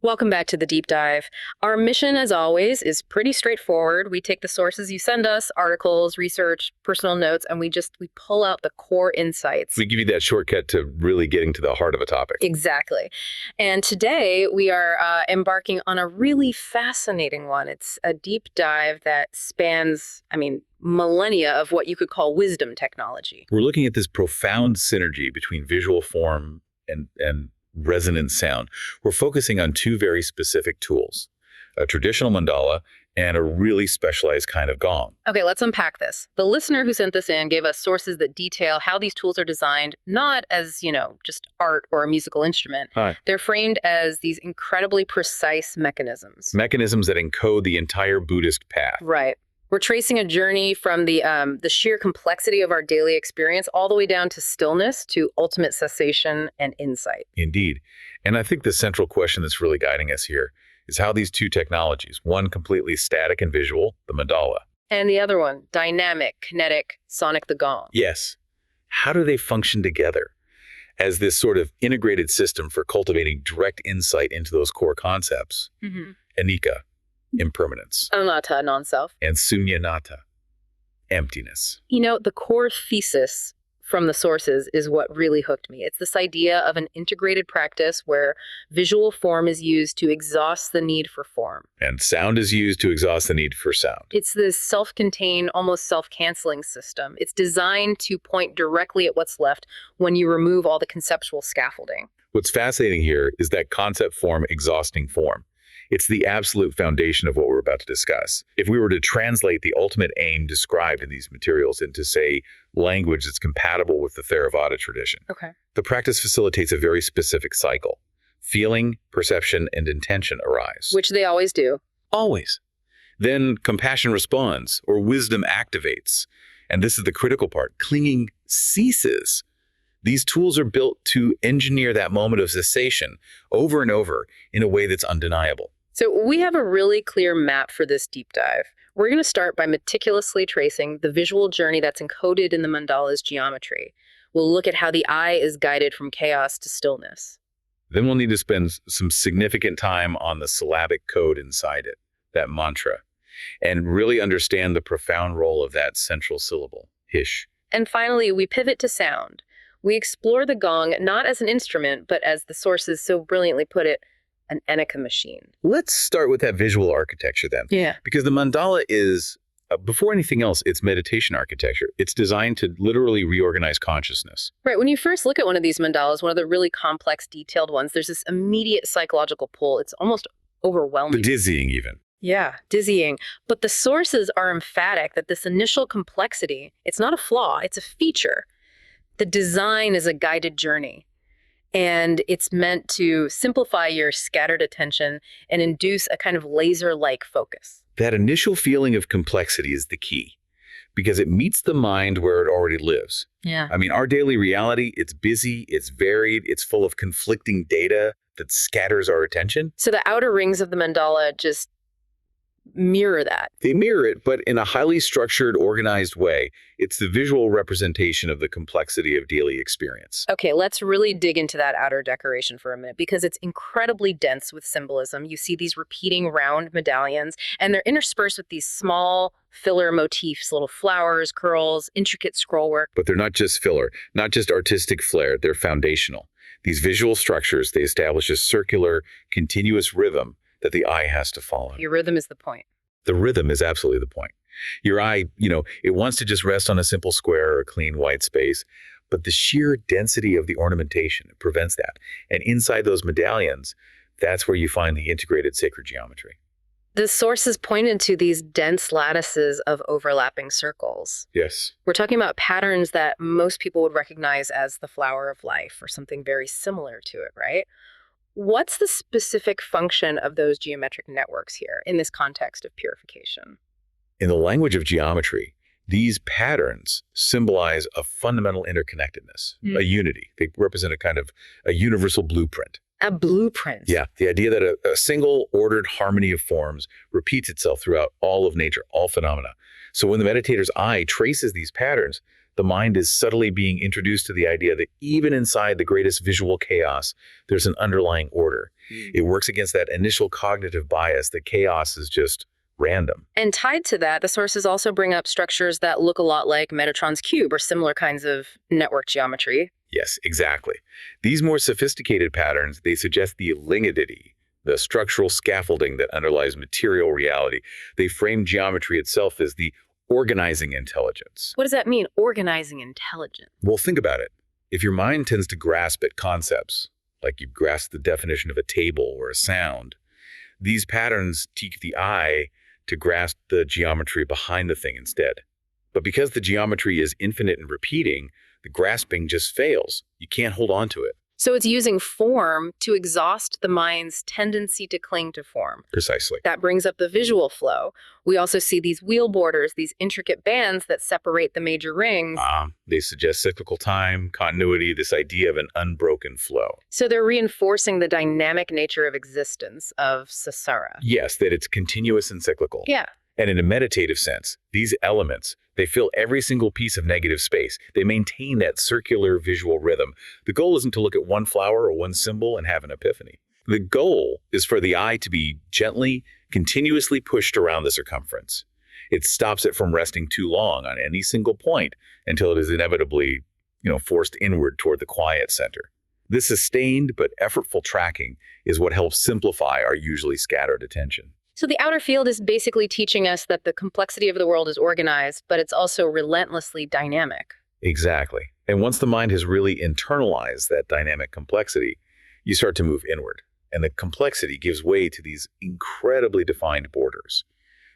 Welcome back to the deep dive. Our mission, as always, is pretty straightforward. We take the sources you send us, articles, research, personal notes, and we pull out the core insights. We give you that shortcut to really getting to the heart of a topic. Exactly. And today we are embarking on a really fascinating one. It's a deep dive that spans, millennia of what you could call wisdom technology. We're looking at this profound synergy between visual form and resonant sound. We're focusing on two very specific tools, a traditional mandala and a really specialized kind of gong. Okay, let's unpack this. The listener who sent this in gave us sources that detail how these tools are designed, not as, just art or a musical instrument. Hi. They're framed as these incredibly precise mechanisms. Mechanisms that encode the entire Buddhist path. Right. We're tracing a journey from the sheer complexity of our daily experience all the way down to stillness, to ultimate cessation and insight. Indeed. And I think the central question that's really guiding us here is how these two technologies, one completely static and visual, the mandala. And the other one, dynamic, kinetic, sonic, the gong. Yes. How do they function together as this sort of integrated system for cultivating direct insight into those core concepts? Mm-hmm. Anicca, impermanence. Anatta, non-self. And sunyanatta, emptiness. The core thesis from the sources is what really hooked me. It's this idea of an integrated practice where visual form is used to exhaust the need for form. And sound is used to exhaust the need for sound. It's this self-contained, almost self-canceling system. It's designed to point directly at what's left when you remove all the conceptual scaffolding. What's fascinating here is that concept form exhausting form. It's the absolute foundation of what we're about to discuss. If we were to translate the ultimate aim described in these materials into, say, language that's compatible with the Theravada tradition, Okay. the practice facilitates a very specific cycle. Feeling, perception, and intention arise. Which they always do. Always. Then compassion responds, or wisdom activates. And this is the critical part. Clinging ceases. These tools are built to engineer that moment of cessation over and over in a way that's undeniable. So we have a really clear map for this deep dive. We're going to start by meticulously tracing the visual journey that's encoded in the mandala's geometry. We'll look at how the eye is guided from chaos to stillness. Then we'll need to spend some significant time on the syllabic code inside it, that mantra, and really understand the profound role of that central syllable, hish. And finally, we pivot to sound. We explore the gong not as an instrument, but as the sources so brilliantly put it, an Anicca machine. Let's start with that visual architecture then. Yeah. Because the mandala is, before anything else, it's meditation architecture. It's designed to literally reorganize consciousness. Right. When you first look at one of these mandalas, one of the really complex, detailed ones, there's this immediate psychological pull. It's almost overwhelming. The dizzying even. Yeah, dizzying. But the sources are emphatic that this initial complexity, it's not a flaw, it's a feature. The design is a guided journey. And it's meant to simplify your scattered attention and induce a kind of laser-like focus. That initial feeling of complexity is the key, because it meets the mind where it already lives. Yeah. Our daily reality, it's busy, it's varied, it's full of conflicting data that scatters our attention. So the outer rings of the mandala just mirror that. They mirror it, but in a highly structured, organized way. It's the visual representation of the complexity of daily experience. Okay, let's really dig into that outer decoration for a minute, because it's incredibly dense with symbolism. You see these repeating round medallions, and they're interspersed with these small filler motifs, little flowers, curls, intricate scrollwork. But they're not just filler, not just artistic flair, they're foundational. These visual structures, they establish a circular, continuous rhythm that the eye has to follow. Your rhythm is the point. The rhythm is absolutely the point. Your eye, it wants to just rest on a simple square or a clean white space, but the sheer density of the ornamentation prevents that. And inside those medallions, that's where you find the integrated sacred geometry. The sources pointed to these dense lattices of overlapping circles. Yes. We're talking about patterns that most people would recognize as the flower of life or something very similar to it, right? What's the specific function of those geometric networks here in this context of purification? In the language of geometry, these patterns symbolize a fundamental interconnectedness, a unity. They represent a kind of a universal blueprint. A blueprint? Yeah, the idea that a single ordered harmony of forms repeats itself throughout all of nature, all phenomena. So when the meditator's eye traces these patterns, the mind is subtly being introduced to the idea that even inside the greatest visual chaos, there's an underlying order. It works against that initial cognitive bias that chaos is just random. And tied to that, the sources also bring up structures that look a lot like Metatron's cube or similar kinds of network geometry. Yes, exactly. These more sophisticated patterns, they suggest the lignidity, the structural scaffolding that underlies material reality. They frame geometry itself as the organizing intelligence. What does that mean, organizing intelligence? Well, think about it. If your mind tends to grasp at concepts, like you grasp the definition of a table or a sound, these patterns teach the eye to grasp the geometry behind the thing instead. But because the geometry is infinite and repeating, the grasping just fails. You can't hold on to it. So it's using form to exhaust the mind's tendency to cling to form. Precisely. That brings up the visual flow. We also see these wheel borders, these intricate bands that separate the major rings. They suggest cyclical time, continuity, this idea of an unbroken flow. So they're reinforcing the dynamic nature of existence of Sasara. Yes, that it's continuous and cyclical. Yeah. And in a meditative sense, these elements, they fill every single piece of negative space. They maintain that circular visual rhythm. The goal isn't to look at one flower or one symbol and have an epiphany. The goal is for the eye to be gently, continuously pushed around the circumference. It stops it from resting too long on any single point until it is inevitably, forced inward toward the quiet center. This sustained but effortful tracking is what helps simplify our usually scattered attention. So the outer field is basically teaching us that the complexity of the world is organized, but it's also relentlessly dynamic. Exactly. And once the mind has really internalized that dynamic complexity, you start to move inward. And the complexity gives way to these incredibly defined borders,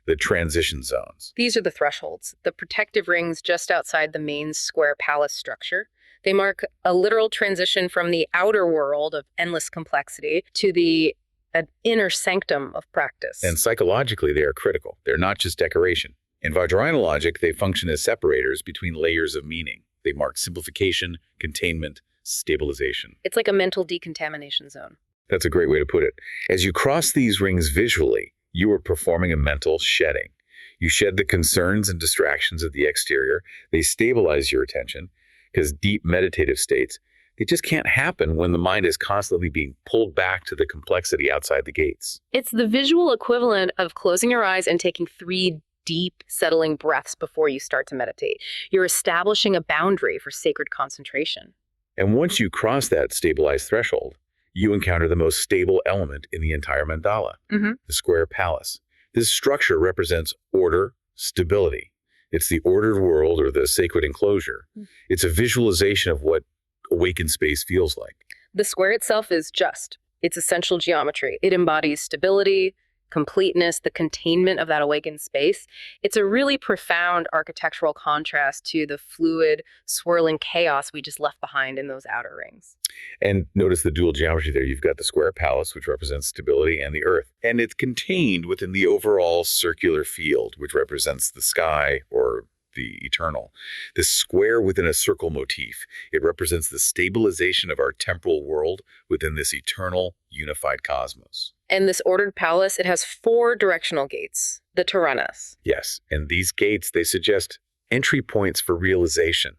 the transition zones. These are the thresholds, the protective rings just outside the main square palace structure. They mark a literal transition from the outer world of endless complexity to an inner sanctum of practice. And psychologically, they are critical. They're not just decoration. In Vajrayana logic, they function as separators between layers of meaning. They mark simplification, containment, stabilization. It's like a mental decontamination zone. That's a great way to put it. As you cross these rings visually, you are performing a mental shedding. You shed the concerns and distractions of the exterior. They stabilize your attention, because deep meditative states, it just can't happen when the mind is constantly being pulled back to the complexity outside the gates. It's the visual equivalent of closing your eyes and taking 3 deep, settling breaths before you start to meditate. You're establishing a boundary for sacred concentration. And once you cross that stabilized threshold, you encounter the most stable element in the entire mandala, the square palace. This structure represents order, stability. It's the ordered world or the sacred enclosure. It's a visualization of what awakened space feels like. The square itself is just. It's essential geometry. It embodies stability, completeness, the containment of that awakened space. It's a really profound architectural contrast to the fluid, swirling chaos we just left behind in those outer rings. And notice the dual geometry there. You've got the square palace, which represents stability, and the earth. And it's contained within the overall circular field, which represents the sky or the eternal. This square within a circle motif, it represents the stabilization of our temporal world within this eternal, unified cosmos. And this ordered palace, it has 4 directional gates, the Taranas. Yes, and these gates, they suggest entry points for realization.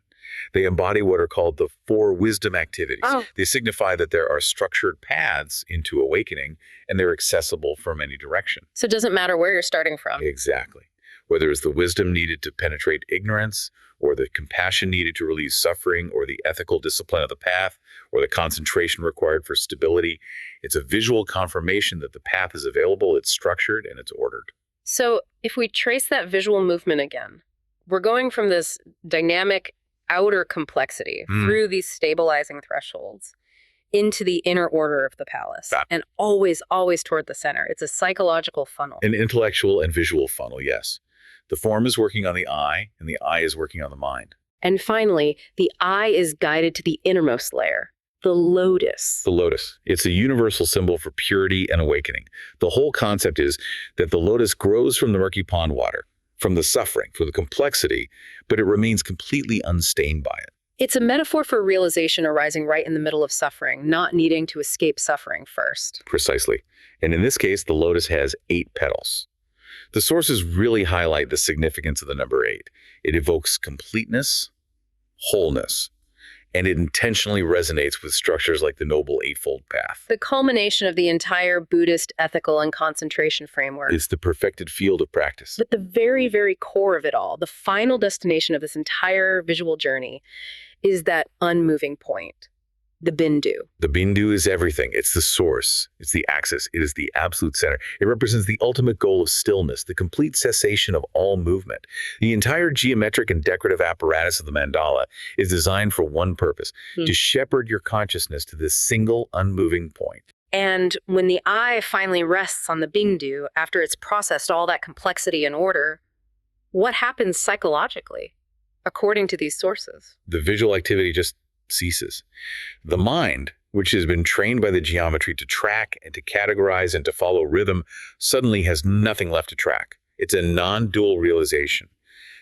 They embody what are called the 4 wisdom activities. They signify that there are structured paths into awakening, and they're accessible from any direction. So it doesn't matter where you're starting from. Exactly. Whether it's the wisdom needed to penetrate ignorance, or the compassion needed to relieve suffering, or the ethical discipline of the path, or the concentration required for stability, it's a visual confirmation that the path is available, it's structured, and it's ordered. So if we trace that visual movement again, we're going from this dynamic outer complexity through these stabilizing thresholds into the inner order of the palace, and always, always toward the center. It's a psychological funnel. An intellectual and visual funnel, yes. The form is working on the eye, and the eye is working on the mind. And finally, the eye is guided to the innermost layer, the lotus. The lotus. It's a universal symbol for purity and awakening. The whole concept is that the lotus grows from the murky pond water, from the suffering, from the complexity, but it remains completely unstained by it. It's a metaphor for realization arising right in the middle of suffering, not needing to escape suffering first. Precisely. And in this case, the lotus has 8 petals. The sources really highlight the significance of the number 8. It evokes completeness, wholeness. And it intentionally resonates with structures like the Noble Eightfold Path. The culmination of the entire Buddhist ethical and concentration framework. It's the perfected field of practice. But the very, very core of it all, the final destination of this entire visual journey, is that unmoving point, the bindu. The bindu is everything. It's the source. It's the axis. It is the absolute center. It represents the ultimate goal of stillness, the complete cessation of all movement. The entire geometric and decorative apparatus of the mandala is designed for one purpose, to shepherd your consciousness to this single unmoving point. And when the eye finally rests on the bindu, after it's processed all that complexity and order, what happens psychologically, according to these sources? The visual activity just ceases. The mind, which has been trained by the geometry to track and to categorize and to follow rhythm, suddenly has nothing left to track. It's a non-dual realization.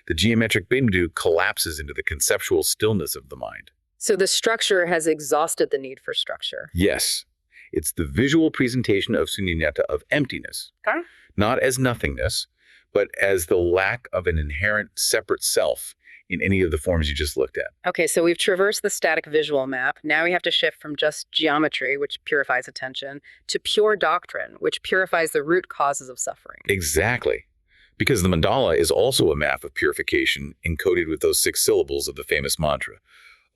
The geometric bindu collapses into the conceptual stillness of the mind. So the structure has exhausted the need for structure. Yes, it's the visual presentation of sunyata, of emptiness, Okay. not as nothingness, but as the lack of an inherent separate self in any of the forms you just looked at. Okay, so we've traversed the static visual map. Now we have to shift from just geometry, which purifies attention, to pure doctrine, which purifies the root causes of suffering. Exactly. Because the mandala is also a map of purification encoded with those 6 syllables of the famous mantra,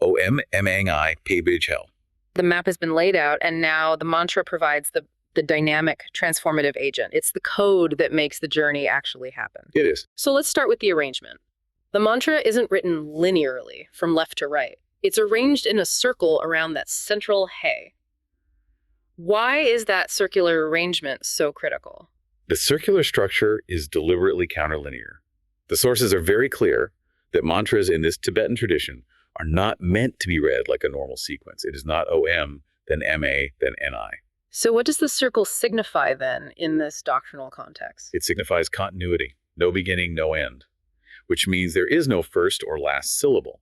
Om Mang Pe Bij Hel. The map has been laid out, and now the mantra provides the dynamic, transformative agent. It's the code that makes the journey actually happen. It is. So let's start with the arrangement. The mantra isn't written linearly from left to right. It's arranged in a circle around that central he. Why is that circular arrangement so critical? The circular structure is deliberately counterlinear. The sources are very clear that mantras in this Tibetan tradition are not meant to be read like a normal sequence. It is not Om, then Ma, then Ni. So what does the circle signify then in this doctrinal context? It signifies continuity, no beginning, no end, which means there is no first or last syllable.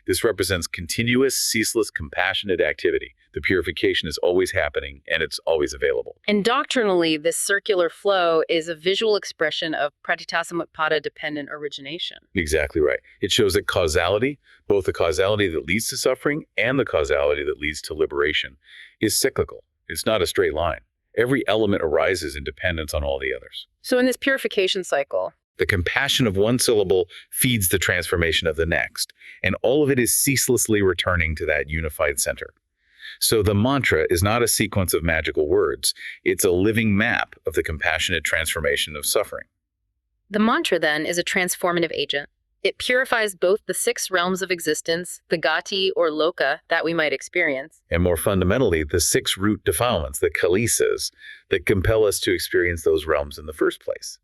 This represents continuous, ceaseless, compassionate activity. The purification is always happening, and it's always available. And doctrinally, this circular flow is a visual expression of pratityasamutpada-dependent origination. Exactly right. It shows that causality, both the causality that leads to suffering and the causality that leads to liberation, is cyclical. It's not a straight line. Every element arises in dependence on all the others. So in this purification cycle, the compassion of one syllable feeds the transformation of the next, and all of it is ceaselessly returning to that unified center. So the mantra is not a sequence of magical words. It's a living map of the compassionate transformation of suffering. the mantra then is a transformative agent. It purifies both the 6 realms of existence, the gati or loka that we might experience, And more fundamentally, the 6 root defilements, the kilesas, that compel us to experience those realms in the first place.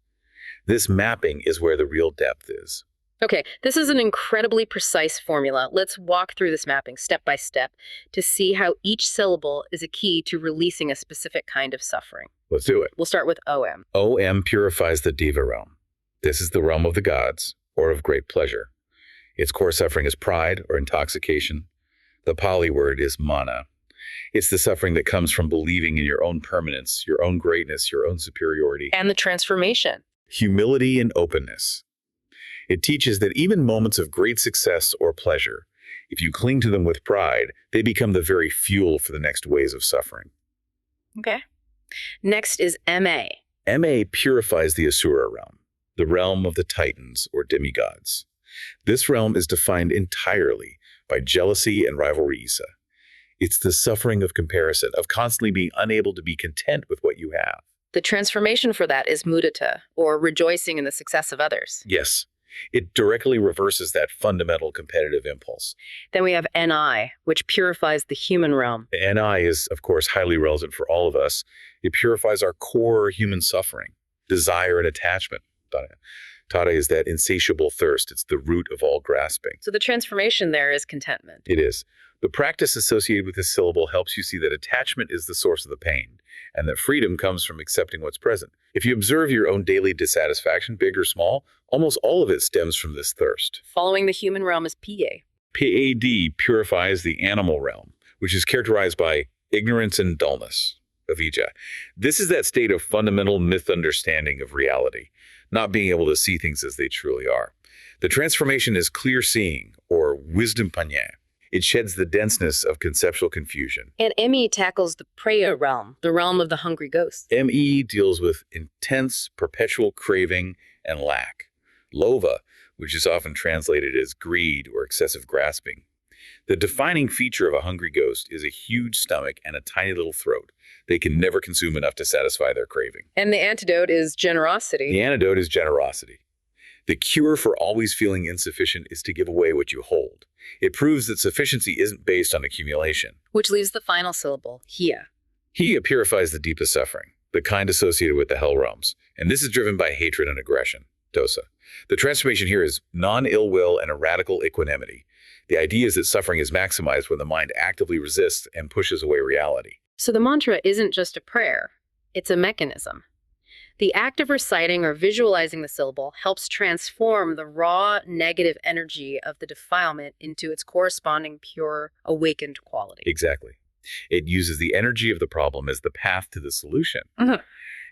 This mapping is where the real depth is. Okay, this is an incredibly precise formula. Let's walk through this mapping step by step to see how each syllable is a key to releasing a specific kind of suffering. Let's do it. We'll start with OM. Om purifies the Deva realm. This is the realm of the gods, or of great pleasure. Its core suffering is pride or intoxication. The Pali word is mana. It's the suffering that comes from believing in your own permanence, your own greatness, your own superiority. And the transformation. Humility and openness. It teaches that even moments of great success or pleasure, if you cling to them with pride, they become the very fuel for the next waves of suffering. Okay. Next is MA. Ma purifies the Asura realm, the realm of the Titans or demigods. This realm is defined entirely by jealousy and rivalry Isa. It's the suffering of comparison, of constantly being unable to be content with what you have. The transformation for that is mudita, or rejoicing in the success of others. Yes, it directly reverses that fundamental competitive impulse. Then we have NI, which purifies the human realm. The NI is, of course, highly relevant for all of us. It purifies our core human suffering, desire and attachment. Tara is that insatiable thirst. It's the root of all grasping. So the transformation there is contentment. It is. The practice associated with this syllable helps you see that attachment is the source of the pain, and that freedom comes from accepting what's present. If you observe your own daily dissatisfaction, big or small, almost all of it stems from this thirst. Following the human realm is PA. PAD purifies the animal realm, which is characterized by ignorance and dullness, avijja. This is that state of fundamental misunderstanding of reality, not being able to see things as they truly are. The transformation is clear seeing, or wisdom panya. It sheds the denseness of conceptual confusion. And ME tackles the Preya realm, the realm of the hungry ghosts. ME deals with intense, perpetual craving and lack. Lova, which is often translated as greed or excessive grasping. The defining feature of a hungry ghost is a huge stomach and a tiny little throat. They can never consume enough to satisfy their craving. And the antidote is generosity. The antidote is generosity. The cure for always feeling insufficient is to give away what you hold. It proves that sufficiency isn't based on accumulation. Which leaves the final syllable, Hiya. Hiya purifies the deepest suffering, the kind associated with the hell realms, and this is driven by hatred and aggression, dosa. The transformation here is non-ill will and a radical equanimity. The idea is that suffering is maximized when the mind actively resists and pushes away reality. So the mantra isn't just a prayer, it's a mechanism. The act of reciting or visualizing the syllable helps transform the raw negative energy of the defilement into its corresponding pure, awakened quality. Exactly. It uses the energy of the problem as the path to the solution. Mhm.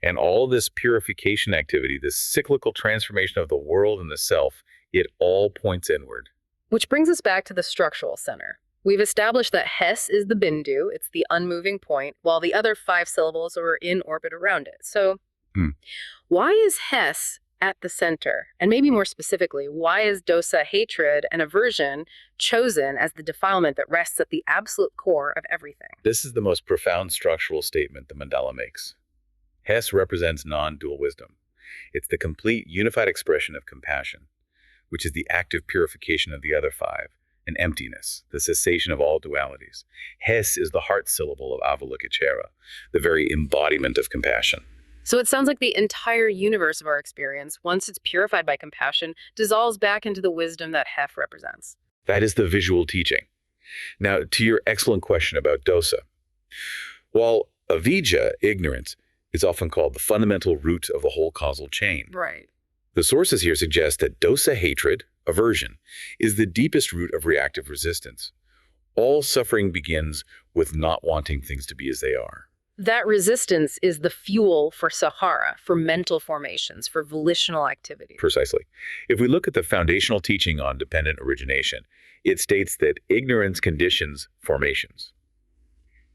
And all this purification activity, this cyclical transformation of the world and the self, it all points inward. Which brings us back to the structural center. We've established that Hes is the bindu, it's the unmoving point, while the other 5 syllables are in orbit around it. So, why is Hes at the center? And maybe more specifically, why is dosa, hatred, and aversion chosen as the defilement that rests at the absolute core of everything? This is the most profound structural statement the Mandala makes. Hes represents non-dual wisdom. It's the complete unified expression of compassion, which is the active purification of the other 5, and emptiness, the cessation of all dualities. Hes is the heart syllable of Avalokiteshvara, the very embodiment of compassion. So it sounds like the entire universe of our experience, once it's purified by compassion, dissolves back into the wisdom that Hef represents. That is the visual teaching. Now, to your excellent question about dosa. While avidya, ignorance, is often called the fundamental root of the whole causal chain, Right. the sources here suggest that dosa, hatred, aversion, is the deepest root of reactive resistance. All suffering begins with not wanting things to be as they are. That resistance is the fuel for Sahara, for mental formations, for volitional activity. Precisely. If we look at the foundational teaching on dependent origination, it states that ignorance conditions formations.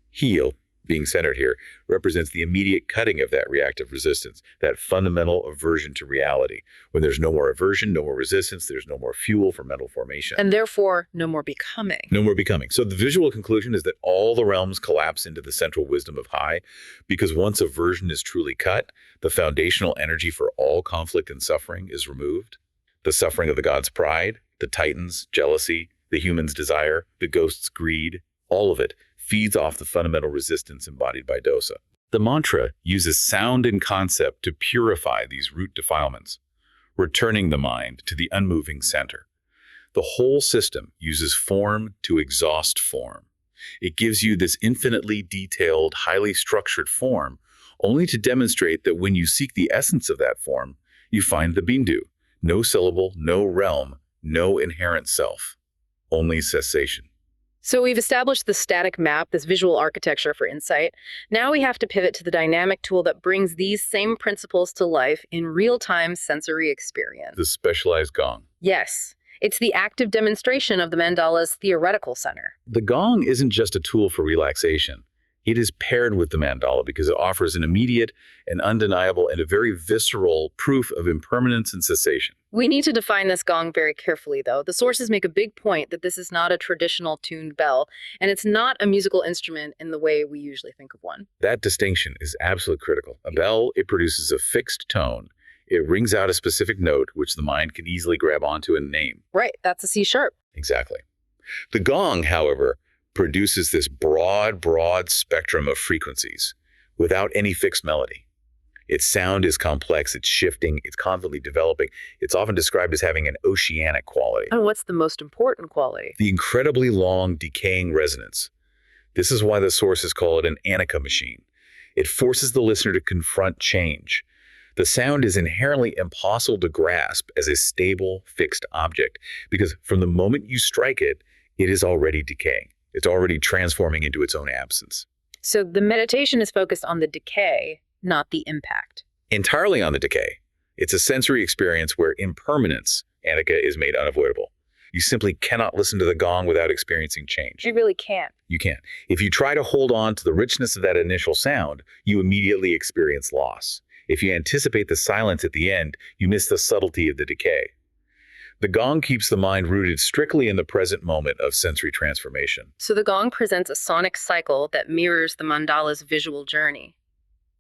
Heal, being centered here, represents the immediate cutting of that reactive resistance, that fundamental aversion to reality. When there's no more aversion, no more resistance, there's no more fuel for mental formation. And therefore, no more becoming. No more becoming. So the visual conclusion is that all the realms collapse into the central wisdom of high, because once aversion is truly cut, the foundational energy for all conflict and suffering is removed. The suffering of the god's pride, the titan's jealousy, the human's desire, the ghost's greed, all of it feeds off the fundamental resistance embodied by dosa. The mantra uses sound and concept to purify these root defilements, returning the mind to the unmoving center. The whole system uses form to exhaust form. It gives you this infinitely detailed, highly structured form, only to demonstrate that when you seek the essence of that form, you find the bindu, no syllable, no realm, no inherent self, only cessation. So we've established the static map, this visual architecture for insight. Now we have to pivot to the dynamic tool that brings these same principles to life in real-time sensory experience. The specialized gong. Yes, it's the active demonstration of the mandala's theoretical center. The gong isn't just a tool for relaxation. It is paired with the mandala because it offers an immediate and undeniable and a very visceral proof of impermanence and cessation. We need to define this gong very carefully, though. The sources make a big point that this is not a traditional tuned bell, and it's not a musical instrument in the way we usually think of one. That distinction is absolutely critical. A bell, it produces a fixed tone. It rings out a specific note, which the mind can easily grab onto and name. Right, that's a C sharp. Exactly. The gong, however, produces this broad spectrum of frequencies without any fixed melody. Its sound is complex, it's shifting, it's constantly developing. It's often described as having an oceanic quality. And what's the most important quality? The incredibly long, decaying resonance. This is why the sources call it an anika machine. It forces the listener to confront change. The sound is inherently impossible to grasp as a stable, fixed object, because from the moment you strike it, it is already decaying. It's already transforming into its own absence. So the meditation is focused on the decay, not the impact. Entirely on the decay. It's a sensory experience where impermanence anicca is made unavoidable. You simply cannot listen to the gong without experiencing change. You really can't. You can't. If you try to hold on to the richness of that initial sound, you immediately experience loss. If you anticipate the silence at the end, you miss the subtlety of the decay. The gong keeps the mind rooted strictly in the present moment of sensory transformation. So the gong presents a sonic cycle that mirrors the mandala's visual journey.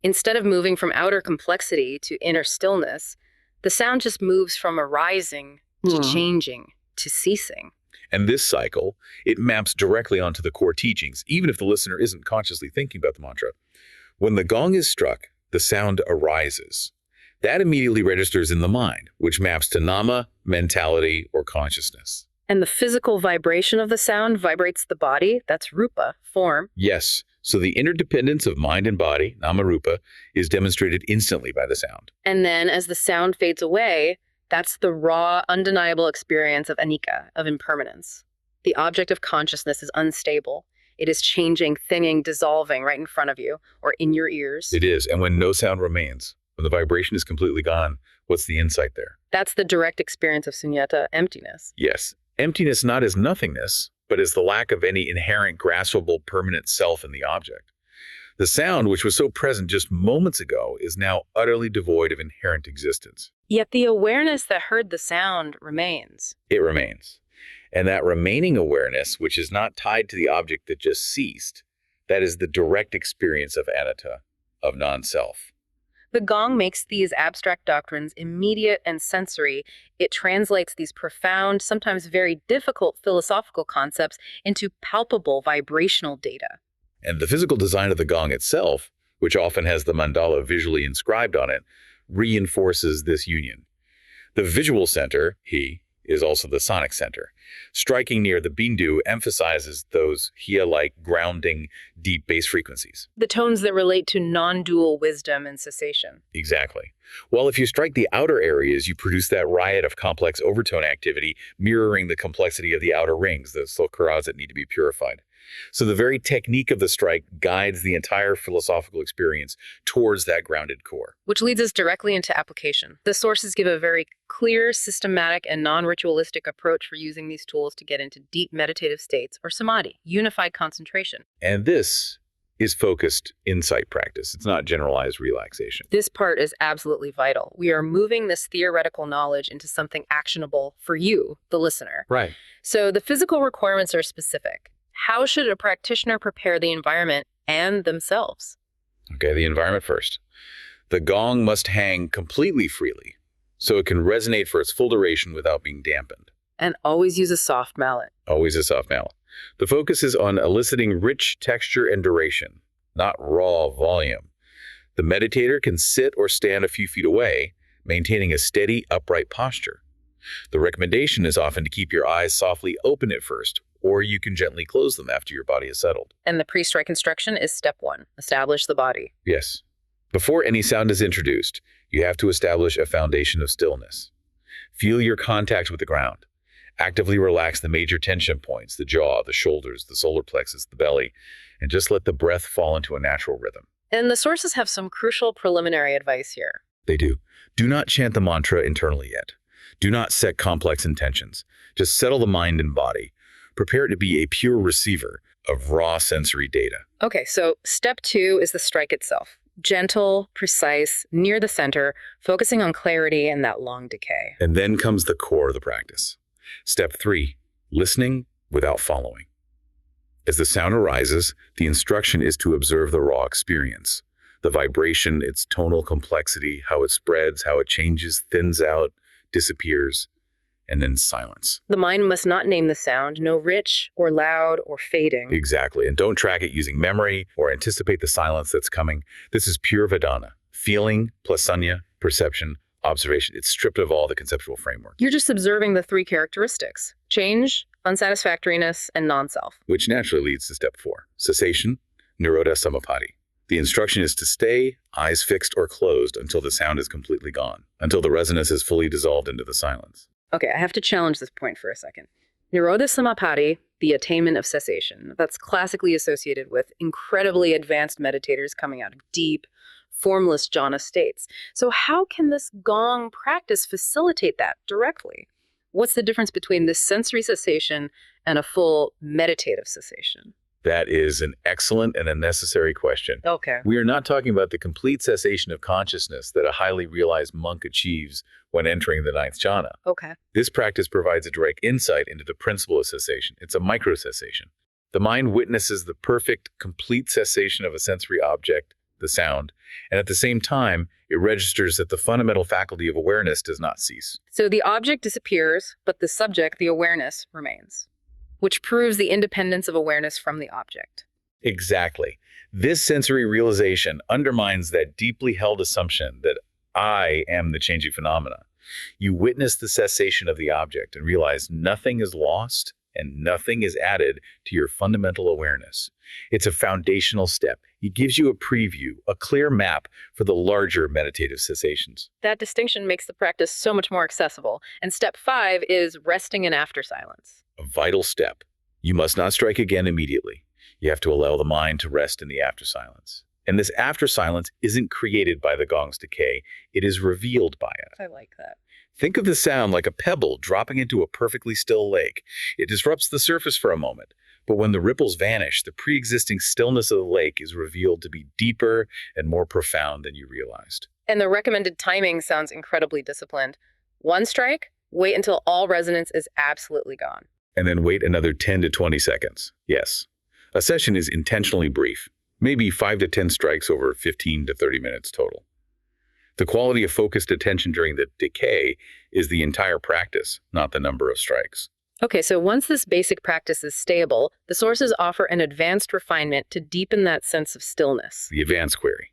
Instead of moving from outer complexity to inner stillness, the sound just moves from arising to changing to ceasing. And this cycle, it maps directly onto the core teachings, even if the listener isn't consciously thinking about the mantra. When the gong is struck, the sound arises. That immediately registers in the mind, which maps to nama, mentality, or consciousness. And the physical vibration of the sound vibrates the body, that's rupa, form. Yes, so the interdependence of mind and body, nama rupa, is demonstrated instantly by the sound. And then as the sound fades away, that's the raw, undeniable experience of anicca, of impermanence. The object of consciousness is unstable. It is changing, thinging, dissolving right in front of you or in your ears. It is, and when no sound remains, when the vibration is completely gone, what's the insight there? That's the direct experience of sunyata, emptiness. Yes, emptiness not as nothingness, but as the lack of any inherent, graspable, permanent self in the object. The sound, which was so present just moments ago, is now utterly devoid of inherent existence. Yet the awareness that heard the sound remains. It remains. And that remaining awareness, which is not tied to the object that just ceased, that is the direct experience of anatta, of non-self. The gong makes these abstract doctrines immediate and sensory. It translates these profound, sometimes very difficult philosophical concepts into palpable vibrational data. And the physical design of the gong itself, which often has the mandala visually inscribed on it, reinforces this union. The visual center, is also the sonic center. Striking near the bindu emphasizes those hiya-like, grounding, deep bass frequencies. The tones that relate to non-dual wisdom and cessation. Exactly. While if you strike the outer areas, you produce that riot of complex overtone activity, mirroring the complexity of the outer rings, the sulcuras that need to be purified. So the very technique of the strike guides the entire philosophical experience towards that grounded core. Which leads us directly into application. The sources give a very clear, systematic, and non-ritualistic approach for using these tools to get into deep meditative states or samadhi, unified concentration. And this is focused insight practice. It's not generalized relaxation. This part is absolutely vital. We are moving this theoretical knowledge into something actionable for you, the listener. Right. So the physical requirements are specific. How should a practitioner prepare the environment and themselves? Okay, the environment first. The gong must hang completely freely, so it can resonate for its full duration without being dampened. And always use a soft mallet. Always a soft mallet. The focus is on eliciting rich texture and duration, not raw volume. The meditator can sit or stand a few feet away, maintaining a steady, upright posture. The recommendation is often to keep your eyes softly open at first, or you can gently close them after your body is settled. And the pre-strike instruction is step 1, establish the body. Yes. Before any sound is introduced, you have to establish a foundation of stillness. Feel your contact with the ground. Actively relax the major tension points, the jaw, the shoulders, the solar plexus, the belly, and just let the breath fall into a natural rhythm. And the sources have some crucial preliminary advice here. They do. Do not chant the mantra internally yet. Do not set complex intentions. Just settle the mind and body. Prepare it to be a pure receiver of raw sensory data. Okay, so step 2 is the strike itself. Gentle, precise, near the center, focusing on clarity and that long decay. And then comes the core of the practice. Step 3, listening without following. As the sound arises, the instruction is to observe the raw experience. The vibration, its tonal complexity, how it spreads, how it changes, thins out, disappears, and then silence. The mind must not name the sound, no rich or loud or fading. Exactly, and don't track it using memory or anticipate the silence that's coming. This is pure Vedana, feeling plus sanya, perception, observation. It's stripped of all the conceptual framework. You're just observing the 3 characteristics: change, unsatisfactoriness, and non-self. Which naturally leads to step 4, cessation, nirodha samapatti. The instruction is to stay, eyes fixed or closed, until the sound is completely gone, until the resonance is fully dissolved into the silence. Okay, I have to challenge this point for a second. Nirodha Samapatti, the attainment of cessation, that's classically associated with incredibly advanced meditators coming out of deep, formless jhana states. So how can this gong practice facilitate that directly? What's the difference between this sensory cessation and a full meditative cessation? That is an excellent and a necessary question. Okay. We are not talking about the complete cessation of consciousness that a highly realized monk achieves when entering the ninth jhana. Okay. This practice provides a direct insight into the principle of cessation. It's a micro-cessation. The mind witnesses the perfect, complete cessation of a sensory object, the sound, and at the same time, it registers that the fundamental faculty of awareness does not cease. So the object disappears, but the subject, the awareness, remains, which proves the independence of awareness from the object. Exactly. This sensory realization undermines that deeply held assumption that I am the changing phenomena. You witness the cessation of the object and realize nothing is lost and nothing is added to your fundamental awareness. It's a foundational step. It gives you a preview, a clear map for the larger meditative cessations. That distinction makes the practice so much more accessible. And step 5 is resting in after silence. A vital step. You must not strike again immediately. You have to allow the mind to rest in the after silence. And this after silence isn't created by the gong's decay, it is revealed by it. I like that. Think of the sound like a pebble dropping into a perfectly still lake. It disrupts the surface for a moment, but when the ripples vanish, the pre-existing stillness of the lake is revealed to be deeper and more profound than you realized. And the recommended timing sounds incredibly disciplined. 1 strike, wait until all resonance is absolutely gone. And then wait another 10 to 20 seconds. Yes. A session is intentionally brief, maybe 5 to 10 strikes over 15 to 30 minutes total. The quality of focused attention during the decay is the entire practice, not the number of strikes. Okay, so once this basic practice is stable, the sources offer an advanced refinement to deepen that sense of stillness. The advanced query.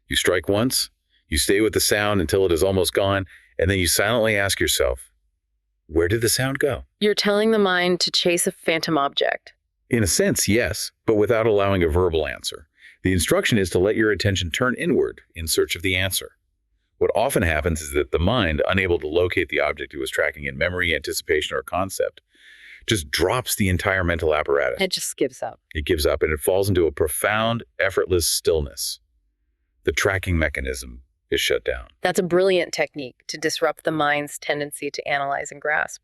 You strike once, you stay with the sound until it is almost gone, and then you silently ask yourself, where did the sound go? You're telling the mind to chase a phantom object. In a sense, yes, but without allowing a verbal answer. The instruction is to let your attention turn inward in search of the answer. What often happens is that the mind, unable to locate the object it was tracking in memory, anticipation, or concept, just drops the entire mental apparatus. It just gives up. It gives up and it falls into a profound, effortless stillness. The tracking mechanism is shut down. That's a brilliant technique to disrupt the mind's tendency to analyze and grasp.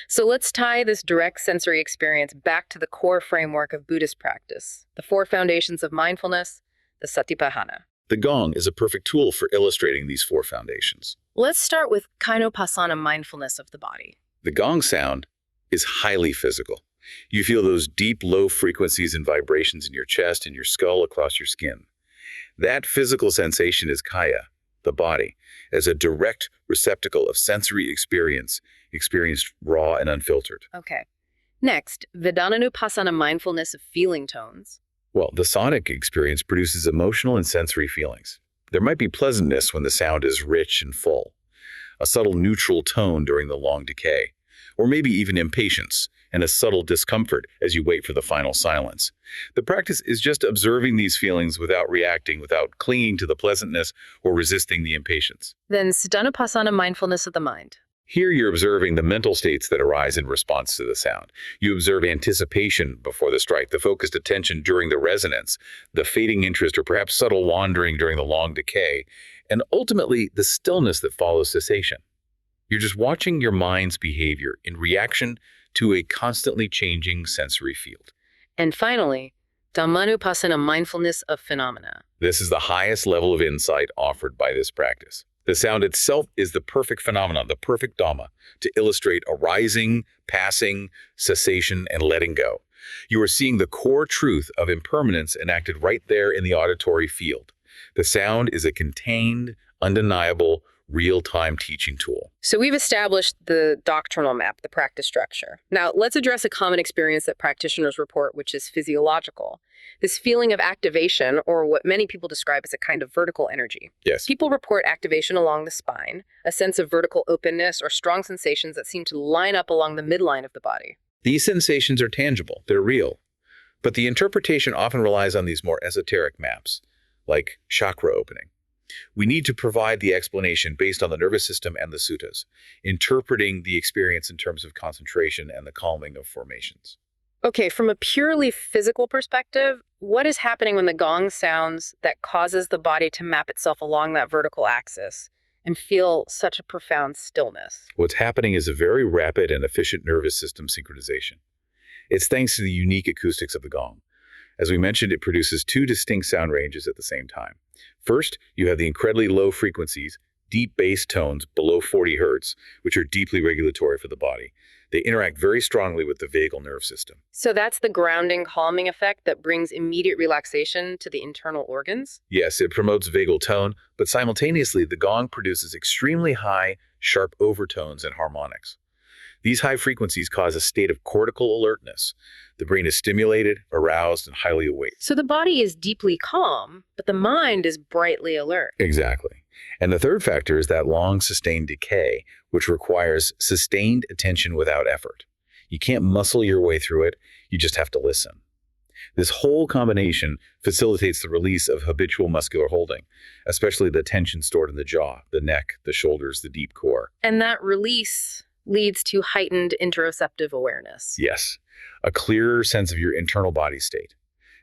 So let's tie this direct sensory experience back to the core framework of Buddhist practice, the 4 foundations of mindfulness, the satipatthana. The gong is a perfect tool for illustrating these 4 foundations. Let's start with kainopassana mindfulness of the body. The gong sound is highly physical. You feel those deep, low frequencies and vibrations in your chest and your skull across your skin. That physical sensation is kaya, the body, as a direct receptacle of sensory experience, experienced raw and unfiltered. Okay. Next, Vedananupassana mindfulness of feeling tones. Well, the sonic experience produces emotional and sensory feelings. There might be pleasantness when the sound is rich and full, a subtle neutral tone during the long decay, or maybe even impatience and a subtle discomfort as you wait for the final silence. The practice is just observing these feelings without reacting, without clinging to the pleasantness or resisting the impatience. Then Sadhanapassana mindfulness of the mind. Here you're observing the mental states that arise in response to the sound. You observe anticipation before the strike, the focused attention during the resonance, the fading interest or perhaps subtle wandering during the long decay, and ultimately the stillness that follows cessation. You're just watching your mind's behavior in reaction to a constantly changing sensory field. And finally, Dhammanupassana mindfulness of phenomena. This is the highest level of insight offered by this practice. The sound itself is the perfect phenomenon, the perfect Dhamma, to illustrate arising, passing, cessation, and letting go. You are seeing the core truth of impermanence enacted right there in the auditory field. The sound is a contained, undeniable, real-time teaching tool. So we've established the doctrinal map, the practice structure. Now let's address a common experience that practitioners report, which is physiological. This feeling of activation, or what many people describe as a kind of vertical energy. Yes. People report activation along the spine, a sense of vertical openness or strong sensations that seem to line up along the midline of the body. These sensations are tangible, they're real. But the interpretation often relies on these more esoteric maps, like chakra opening. We need to provide the explanation based on the nervous system and the suttas, interpreting the experience in terms of concentration and the calming of formations. Okay, from a purely physical perspective, what is happening when the gong sounds that causes the body to map itself along that vertical axis? and feel such a profound stillness. What's happening is a very rapid and efficient nervous system synchronization. It's thanks to the unique acoustics of the gong. As we mentioned, it produces two distinct sound ranges at the same time. First, you have the incredibly low frequencies, deep bass tones below 40 hertz, which are deeply regulatory for the body. They interact very strongly with the vagal nerve system. So that's the grounding, calming effect that brings immediate relaxation to the internal organs? Yes, it promotes vagal tone, but simultaneously, the gong produces extremely high, sharp overtones and harmonics. These high frequencies cause a state of cortical alertness. The brain is stimulated, aroused, and highly awake. So the body is deeply calm, but the mind is brightly alert. Exactly. And the third factor is that long, sustained decay, which requires sustained attention without effort. You can't muscle your way through it, you just have to listen. This whole combination facilitates the release of habitual muscular holding, especially the tension stored in the jaw, the neck, the shoulders, the deep core. And that release leads to heightened interoceptive awareness. Yes, a clearer sense of your internal body state.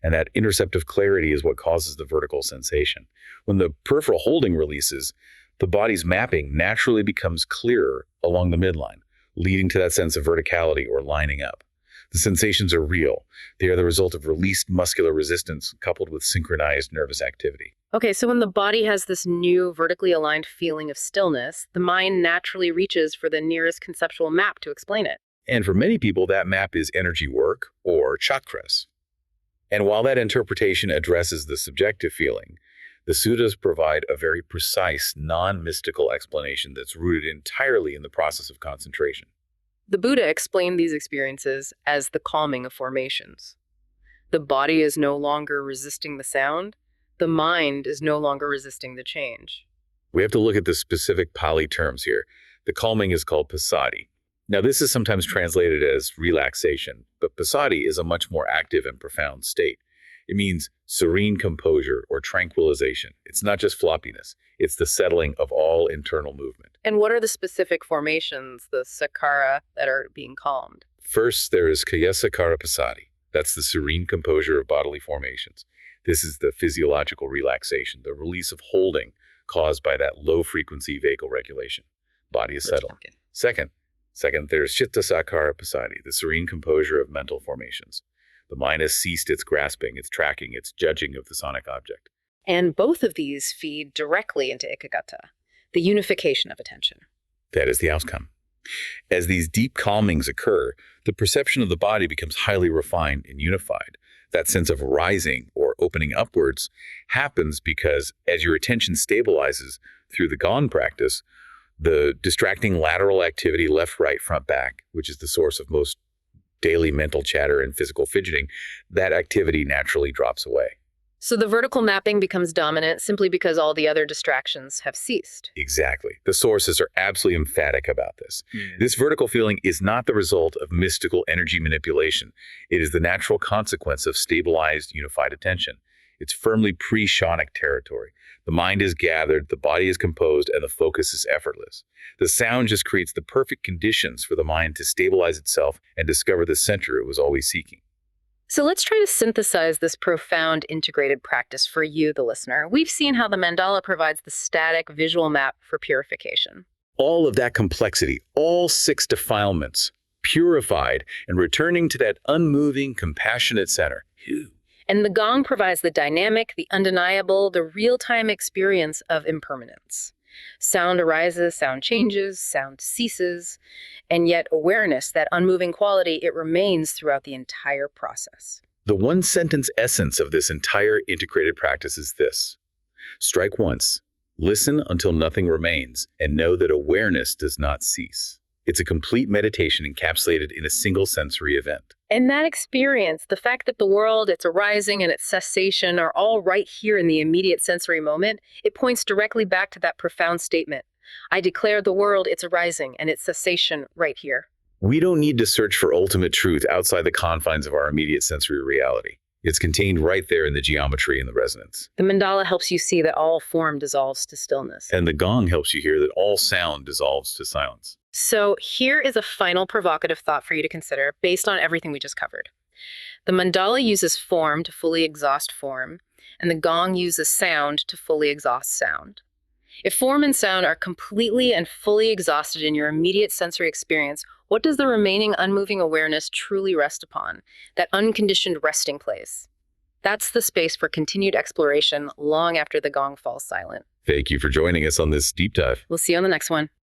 And that interoceptive clarity is what causes the vertical sensation. When the peripheral holding releases, the body's mapping naturally becomes clearer along the midline, leading to that sense of verticality or lining up. The sensations are real. They are the result of released muscular resistance coupled with synchronized nervous activity. Okay, so when the body has this new vertically aligned feeling of stillness, the mind naturally reaches for the nearest conceptual map to explain it. And for many people, that map is energy work or chakras. And while that interpretation addresses the subjective feeling, the suttas provide a very precise, non-mystical explanation that's rooted entirely in the process of concentration. The Buddha explained these experiences as the calming of formations. The body is no longer resisting the sound. The mind is no longer resisting the change. We have to look at the specific Pali terms here. The calming is called passaddhi. Now, this is sometimes translated as relaxation, but passaddhi is a much more active and profound state. It means serene composure or tranquilization. It's not just floppiness. It's the settling of all internal movement. And what are the specific formations, the sakara, that are being calmed? First, there is kilesas passaddhi. That's the serene composure of bodily formations. This is the physiological relaxation, the release of holding caused by that low-frequency vagal regulation. Body is settled. Second, there's chitta sakara passaddhi, the serene composure of mental formations. The mind has ceased its grasping, its tracking, its judging of the sonic object. And both of these feed directly into ekaggata, the unification of attention. That is the outcome. As these deep calmings occur, the perception of the body becomes highly refined and unified. That sense of rising or opening upwards happens because as your attention stabilizes through the gong practice, the distracting lateral activity, left, right, front, back, which is the source of most daily mental chatter and physical fidgeting, that activity naturally drops away. So the vertical mapping becomes dominant simply because all the other distractions have ceased. Exactly. The sources are absolutely emphatic about this. This vertical feeling is not the result of mystical energy manipulation. It is the natural consequence of stabilized, unified attention. It's firmly pre-shonic territory. The mind is gathered, the body is composed, and the focus is effortless. The sound just creates the perfect conditions for the mind to stabilize itself and discover the center it was always seeking. So let's try to synthesize this profound integrated practice for you, the listener. We've seen how the mandala provides the static visual map for purification. All of that complexity, all 6 defilements, purified and returning to that unmoving, compassionate center. And the gong provides the dynamic, the undeniable, the real-time experience of impermanence. Sound arises, sound changes, sound ceases, and yet awareness, that unmoving quality, it remains throughout the entire process. The one-sentence essence of this entire integrated practice is this: strike once, listen until nothing remains, and know that awareness does not cease. It's a complete meditation encapsulated in a single sensory event. And that experience, the fact that the world, its arising and its cessation are all right here in the immediate sensory moment, it points directly back to that profound statement. I declare the world, its arising and its cessation right here. We don't need to search for ultimate truth outside the confines of our immediate sensory reality. It's contained right there in the geometry and the resonance. The mandala helps you see that all form dissolves to stillness. And the gong helps you hear that all sound dissolves to silence. So here is a final provocative thought for you to consider based on everything we just covered. The mandala uses form to fully exhaust form, and the gong uses sound to fully exhaust sound. If form and sound are completely and fully exhausted in your immediate sensory experience, what does the remaining unmoving awareness truly rest upon? That unconditioned resting place. That's the space for continued exploration long after the gong falls silent. Thank you for joining us on this deep dive. We'll see you on the next one.